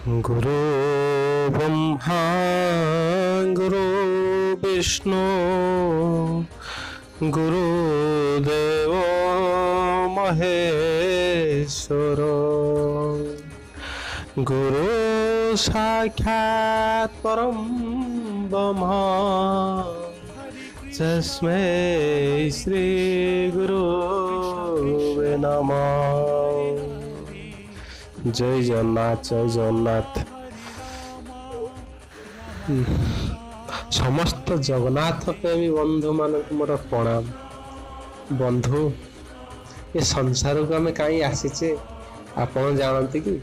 गुरु ब्रह्मा गुरु विष्णु गुरुदेव महेश्वर गुरु साक्षात् परम ब्रह्म तस्मै श्री गुरुवे नमः। जय जगन्नाथ जय जगन्नाथ। समस्त जगन्नाथ प्रेमी बंधु मानक मोर प्रणाम। बंधु ये संसार को आम कहीं आसीचे आपण जानती कि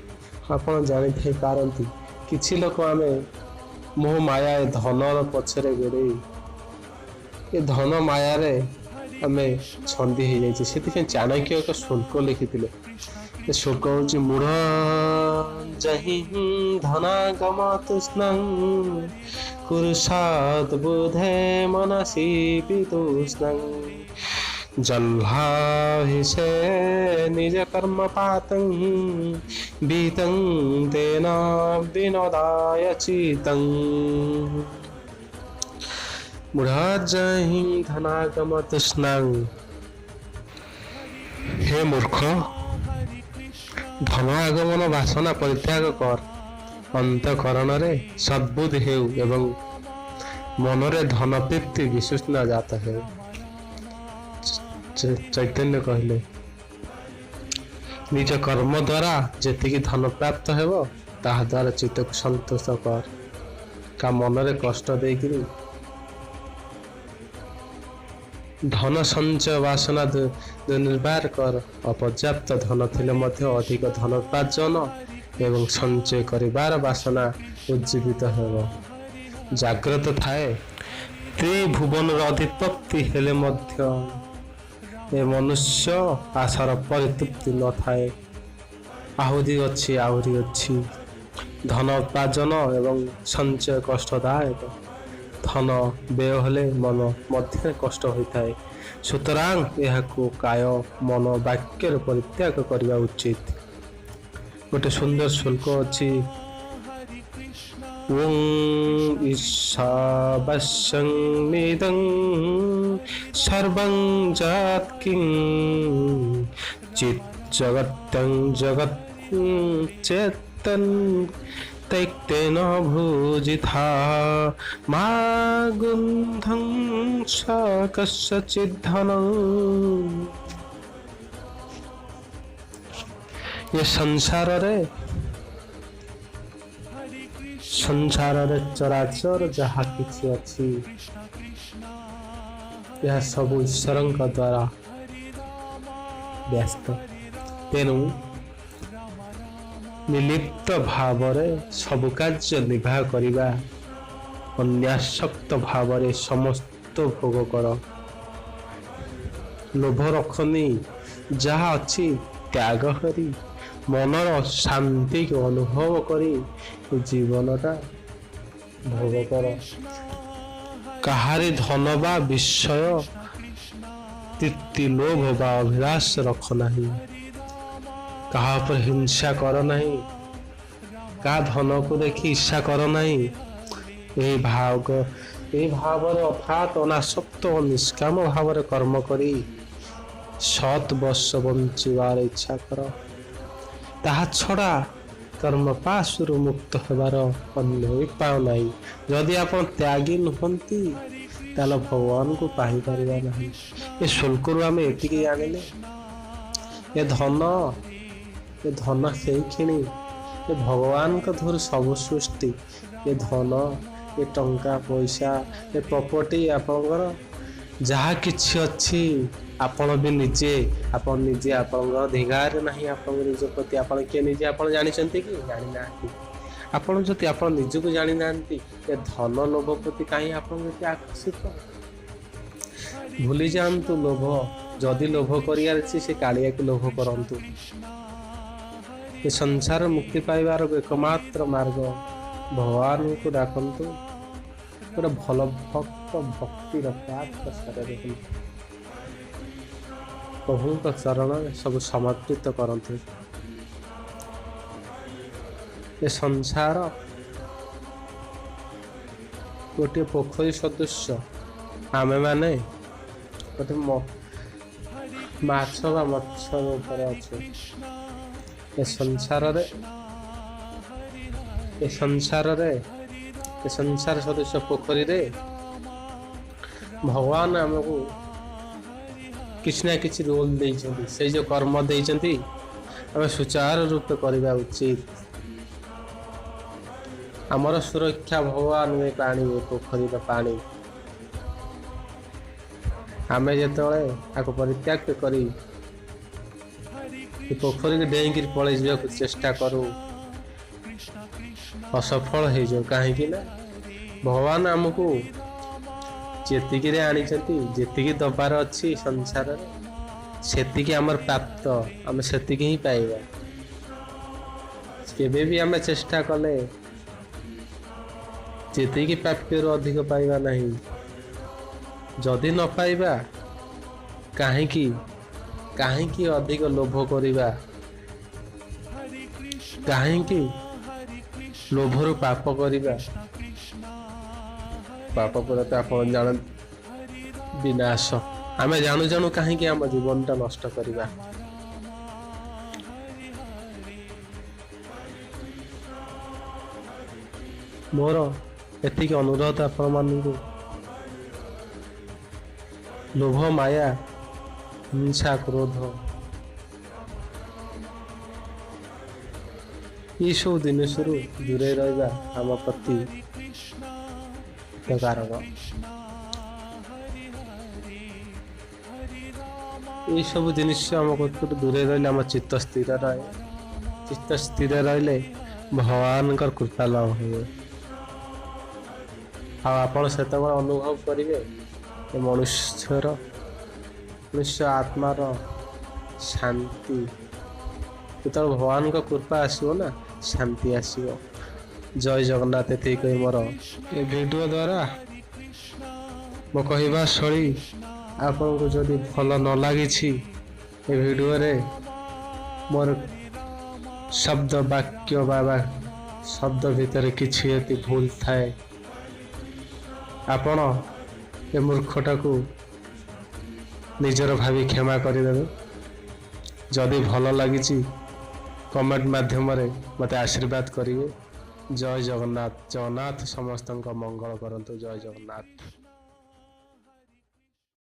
आपण जानी थे पारती किछि लोक आम मोह माया धनर पछरे गोड़े ये धन माया रे आम छंदी हो जाइए। से चाणक्य एक शुल्क लिखिले शुल्क हूँ मूढ़ जहि धनागम तृष्ण कुरुषात् बुधे मनसी वितुष्ण जल्हा से निज कर्म पातं बीतं तेन विनोदाय चितं मूढ़ जहि धनागम तृष्ण। हे मूर्ख धन आगमन वासना परित्याग कर अंतकरण रे सद्बुद्धि हेउ एवं मनरे धन तृप्ति विशुष्णा जात है। चैतन्य कहले निज कर्म द्वारा जेतिकी धन प्राप्त हेबो ताहा द्वारा चित्त को संतोष कर का मनरे कष्ट देकिरी धन संचय वासना दुर्निर्वाह कर। अपर्याप्त धन थिले मध्य अधिक धन उपार्जन एवं संचय करिबार वासना उज्जीवित हेब। जाग्रत थाए त्रिभुवन अधिपत्ति हेले मध्य ए मनुष्य आशार परितृप्ति न थाए। आहुरी अच्छी आहुरी अच्छी धन उपार्जन एवं संचय कष्टदायक। धन व्यय हेले मन मध्य कष्ट होता है। सुतरां यहाकू काय मन वाक्य परित्याग करने उचित। गोटे सुंदर शुल्क अच्छी ओं ईशावास्यं निदं सर्वं जगत्किं चित् जगत्यं जगत् चेतन तैक्तेन भुजिथा मा गुन्धं स कस्यचिद्धनं। ये संसार रे चराचर जहा किछि अछि यह सब ईश्वर द्वारा व्यस्त। तेणु निर्लिप्त भाव सब कार्य निर्वाह करिबा अन्यासक्त भाव समस्त भोग कर। लोभ रखनी जहा अच्छी त्याग करी मनर शांति को अनुभव करी जीवनटा भोग कर। कहारी धन बा विषय तृप्ति लोभ बा अभिलाष रख नहीं। कहा पर हिंसा कर नहीं। का धन को देखी ईर्षा कर नहीं। यही भाव अर्थात अनासक्त निष्काम भाव कर्म करी 7 वर्ष बंचार इच्छा कर। ताहा छड़ा कर्म पाशु मुक्त होबार अन्य उपाय नहीं। जदि आप त्यागी नुहंती ताल भगवान को पाई परिबा नहीं। ये शुल्क आम एतिकी जानिले ये धन से खिणी ये भगवान का धुर सब सृष्टि ये धन ये टंका पैसा ये प्रॉपर्टी आपनकर जहा किछि अच्छी आपण भी निजे आपनकर अधिकार नहीं। आपण निज प्रति आपण के निजे आपण जानि कि जानि नांती। आपण जति आपण निज को जानि नांती ये धन लोभ प्रति काई आपण जति आकर्षित भूली जानतु। लोभ जदि लोभ करियार अछि से कालिया के लोभ करंतु। ये संसार मुक्ति पाइबार एकमात्र मार्ग भगवान को डाकंतु। गोटे भल भक्त भक्ति रखा प्रभु चरण सब समर्पित करते। ଏ ସଂସାର ଗୋଟିଏ ପୋଖରୀ ସଦୃଶ। ଆମେମାନେ ଗୋଟେ ମାଛ ବା ମତ୍ସ୍ୟ ଉପରେ ଅଛୁ। ଏ ସଂସାର ସଦୃଶ ପୋଖରୀରେ ଭଗବାନ ଆମକୁ କିଛି ନା କିଛି ରୋଲ ଦେଇଛନ୍ତି। ସେଇ ଯେଉଁ କର୍ମ ଦେଇଛନ୍ତି ଆମେ ସୁଚାରୁ ରୂପେ କରିବା ଉଚିତ। ଆମର ସୁରକ୍ଷା ଭଗବାନ ଆଣିବେ ପୋଖରୀର ପାଣି। ଆମେ ଯେତେବେଳେ ତାକୁ ପରିତ୍ୟାଗ କରି ପୋଖରୀକୁ ଡେଇଁକିରି ପଳେଇ ଯିବାକୁ ଚେଷ୍ଟା କରୁ, ଅସଫଳ ହେଇଯାଉ। କାହିଁକି ନା ଭଗବାନ ଆମକୁ ଯେତିକିରେ ଆଣିଛନ୍ତି, ଯେତିକି ଦବାର ଅଛି ସଂସାରରେ, ସେତିକି ଆମର ପ୍ରାପ୍ତ, ଆମେ ସେତିକି ହିଁ ପାଇବା। କେବେ ବି ଆମେ ଚେଷ୍ଟା କଲେ ଯେତିକି ପ୍ରାପ୍ୟରୁ ଅଧିକ ପାଇବା ନାହିଁ। ଯଦି ନ ପାଇବା, କାହିଁକି ଅଧିକ ଲୋଭ କରିବା? କାହିଁକି ଲୋଭରୁ ପାପ କରିବା? ପାପ ପରେ ତ ଆପଣ ଜାଣନ୍ତି ବିନାଶ। ଆମେ ଜାଣୁ କାହିଁକି ଆମ ଜୀବନଟା ନଷ୍ଟ କରିବା? ମୋର ଏତିକି ଅନୁରୋଧ ଆପଣମାନଙ୍କୁ, ଲୋଭ, ମାୟା, ହିଂସା, କ୍ରୋଧ ଏସବୁ ଜିନିଷରୁ ଦୂରେଇ ରହିବା ଆମ ପ୍ରତି ହିତକାରକ। ଏଇସବୁ ଜିନିଷ ଆମ କତରୁ ଦୂରେଇ ରହିଲେ ଆମ ଚିତ୍ତ ସ୍ଥିର ରହେ। ଚିତ୍ତ ସ୍ଥିର ରହିଲେ ଭଗବାନଙ୍କର କୃପା ଲାଭ ହୁଏ। ଆଉ ଆପଣ ସେତେବେଳେ ଅନୁଭବ କରିବେ ଏ ମନୁଷ୍ୟ ଆତ୍ମାର ଶାନ୍ତି। ଯେତେବେଳେ ଭଗବାନଙ୍କ କୃପା ଆସିବ ନା, ଶାନ୍ତି ଆସିବ। ଜୟ ଜଗନ୍ନାଥ। ଏତିକି କହି ମୋର ଏ ଭିଡ଼ିଓ ଦ୍ୱାରା ମୋ କହିବା ଶୈଳୀ ଆପଣଙ୍କୁ ଯଦି ଭଲ ନ ଲାଗିଛି, ଏ ଭିଡ଼ିଓରେ ମୋର ଶବ୍ଦ ବାକ୍ୟ ବା ଶବ୍ଦ ଭିତରେ କିଛି ଯଦି ଭୁଲ ଥାଏ, ଆପଣ ଏ ମୂର୍ଖଟାକୁ ନିଜର ଭାବି କ୍ଷମା କରିଦେବେ। ଯଦି ଭଲ ଲାଗିଛି କମେଣ୍ଟ ମାଧ୍ୟମରେ ମୋତେ ଆଶୀର୍ବାଦ କରିବେ। ଜୟ ଜଗନ୍ନାଥ। ଜଗନ୍ନାଥ ସମସ୍ତଙ୍କ ମଙ୍ଗଳ କରନ୍ତୁ। ଜୟ ଜଗନ୍ନାଥ।